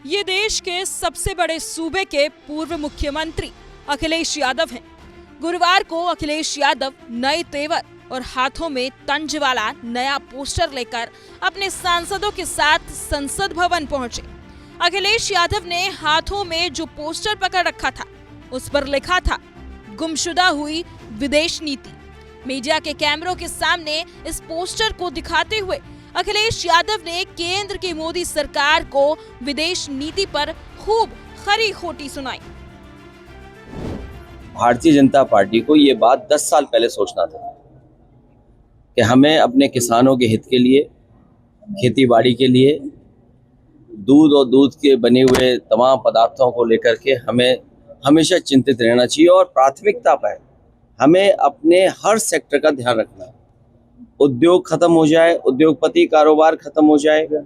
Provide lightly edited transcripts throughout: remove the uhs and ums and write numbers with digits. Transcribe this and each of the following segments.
ये देश के सबसे बड़े सूबे के पूर्व मुख्यमंत्री अखिलेश यादव हैं। गुरुवार को अखिलेश यादव नए तेवर और हाथों में तंज वाला नया पोस्टर लेकर अपने सांसदों के साथ संसद भवन पहुंचे। अखिलेश यादव ने हाथों में जो पोस्टर पकड़ रखा था उस पर लिखा था गुमशुदा हुई विदेश नीति। मीडिया के कैमरों के सामने इस पोस्टर को दिखाते हुए अखिलेश यादव ने केंद्र की मोदी सरकार को विदेश नीति पर खूब खरी खोटी सुनाई। भारतीय जनता पार्टी को ये बात 10 साल पहले सोचना था कि हमें अपने किसानों के हित के लिए, खेती बाड़ी के लिए, दूध और दूध के बने हुए तमाम पदार्थों को लेकर के हमें हमेशा चिंतित रहना चाहिए और प्राथमिकता पर हमें अपने हर सेक्टर का ध्यान रखना है। उद्योग खत्म हो जाए, उद्योगपति कारोबार खत्म हो जाएगा,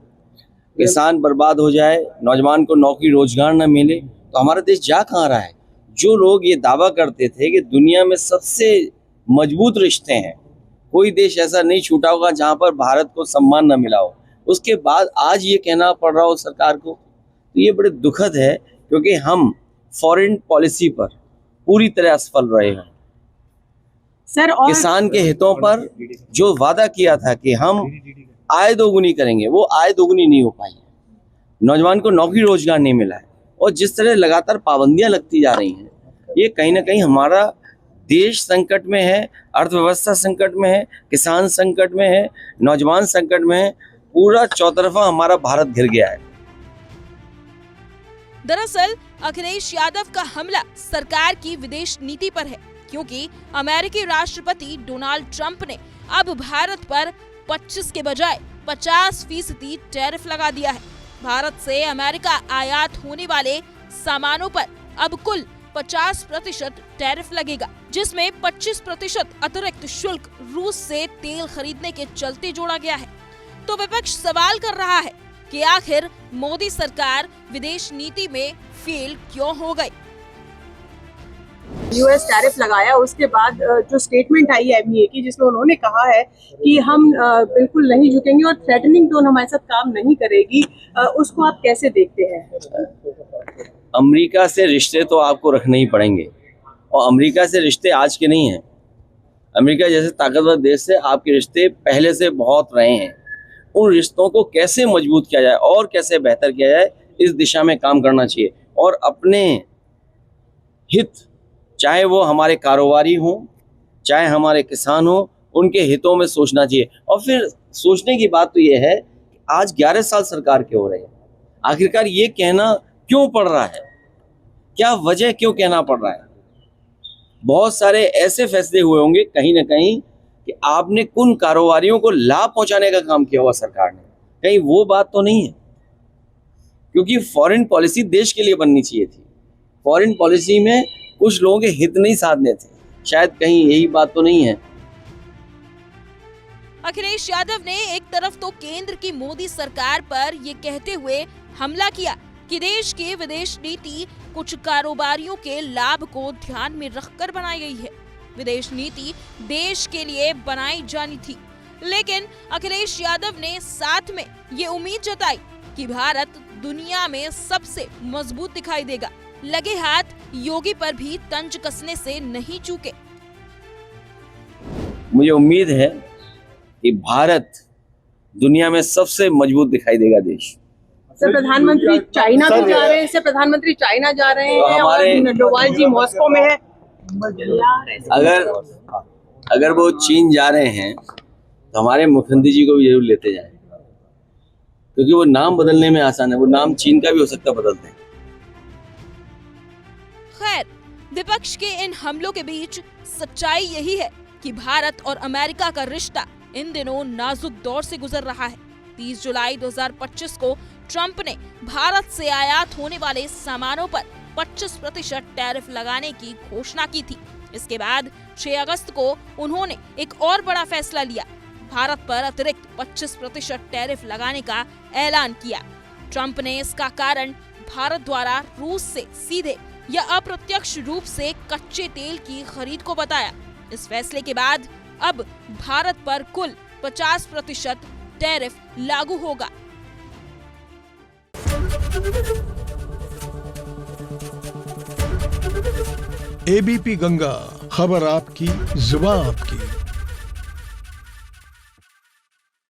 किसान बर्बाद हो जाए, नौजवान को नौकरी रोजगार न मिले तो हमारा देश जा कहाँ रहा है। जो लोग ये दावा करते थे कि दुनिया में सबसे मजबूत रिश्ते हैं, कोई देश ऐसा नहीं छूटा होगा जहाँ पर भारत को सम्मान न मिला हो, उसके बाद आज ये कहना पड़ रहा हो सरकार को, तो ये बड़े दुखद है क्योंकि हम फॉरेन पॉलिसी पर पूरी तरह असफल रहे हैं। सर, और किसान के हितों पर जो वादा किया था कि हम आय दोगुनी करेंगे, वो आय दोगुनी नहीं हो पाई है। नौजवान को नौकरी रोजगार नहीं मिला है और जिस तरह लगातार पाबंदियां लगती जा रही हैं, ये कहीं ना कहीं हमारा देश संकट में है, अर्थव्यवस्था संकट में है, किसान संकट में है, नौजवान संकट में है, पूरा चौतरफा हमारा भारत घिर गया है। दरअसल अखिलेश यादव का हमला सरकार की विदेश नीति पर है, क्योंकि अमेरिकी राष्ट्रपति डोनाल्ड ट्रंप ने अब भारत पर 25 के बजाय 50% टैरिफ लगा दिया है। भारत से अमेरिका आयात होने वाले सामानों पर अब कुल 50% टैरिफ लगेगा, जिसमें 25% अतिरिक्त शुल्क रूस से तेल खरीदने के चलते जोड़ा गया है। तो विपक्ष सवाल कर रहा है कि आखिर मोदी सरकार विदेश नीति में फेल क्यों हो गई। यूएस टैरिफ लगाया, उसके बाद जो स्टेटमेंट आई है एमईए की, जिसमें उन्होंने कहा है कि हम बिल्कुल नहीं झुकेंगे और थ्रेटनिंग टोन हमारे साथ काम नहीं करेगी, उसको आप कैसे देखते हैं? अमेरिका से रिश्ते तो आपको रखने ही पड़ेंगे और अमेरिका से रिश्ते आज के नहीं हैं। अमेरिका जैसे ताकतवर देश से आपके रिश्ते पहले से बहुत रहे हैं। उन रिश्तों को कैसे मजबूत किया जाए और कैसे बेहतर किया जाए, इस दिशा में काम करना चाहिए और अपने हित, चाहे वो हमारे कारोबारी हों, चाहे हमारे किसान हों, उनके हितों में सोचना चाहिए। और फिर सोचने की बात तो ये है कि आज 11 साल सरकार के हो रहे हैं, आखिरकार ये कहना क्यों पड़ रहा है, क्या वजह क्यों कहना पड़ रहा है? बहुत सारे ऐसे फैसले हुए होंगे कहीं ना कहीं कि आपने उन कारोबारियों को लाभ पहुंचाने का काम किया हुआ सरकार ने, कहीं वो बात तो नहीं है? क्योंकि फॉरेन पॉलिसी देश के लिए बननी चाहिए थी, फॉरेन पॉलिसी में कुछ लोगों के हित नहीं साधने थे, शायद कहीं यही बात तो नहीं है। अखिलेश यादव ने एक तरफ तो केंद्र की मोदी सरकार पर ये कहते हुए हमला किया कि देश की विदेश नीति कुछ कारोबारियों के लाभ को ध्यान में रखकर बनाई गई है। विदेश नीति देश के लिए बनाई जानी थी, लेकिन अखिलेश यादव ने साथ में ये उम्मीद जताई कि भारत दुनिया में सबसे मजबूत दिखाई देगा। लगे हाथ योगी पर भी तंज कसने से नहीं चूके। मुझे उम्मीद है कि भारत दुनिया में सबसे मजबूत दिखाई देगा देश। सर, प्रधानमंत्री चाइना तो जा रहे हैं, सर प्रधानमंत्री चाइना जा रहे हैं, हमारे डोवाल जी मॉस्को में है। अगर वो चीन जा रहे हैं तो हमारे मुख्यमंत्री जी को भी जरूर लेते जाएं, क्योंकि वो नाम बदलने में आसान है, वो नाम चीन का भी हो सकता है बदलते हैं। खैर, विपक्ष के इन हमलों के बीच सच्चाई यही है कि भारत और अमेरिका का रिश्ता इन दिनों नाजुक दौर से गुजर रहा है। 30 जुलाई 2025 को ट्रंप ने भारत से आयात होने वाले सामानों पर 25% टैरिफ लगाने की घोषणा की थी। इसके बाद 6 अगस्त को उन्होंने एक और बड़ा फैसला लिया, भारत पर अतिरिक्त 25% टैरिफ लगाने का ऐलान किया। ट्रंप ने इसका कारण भारत द्वारा रूस से सीधे या अप्रत्यक्ष रूप से कच्चे तेल की खरीद को बताया। इस फैसले के बाद अब भारत पर कुल 50% टैरिफ लागू होगा। एबीपी गंगा, खबर आपकी, जुबान आपकी।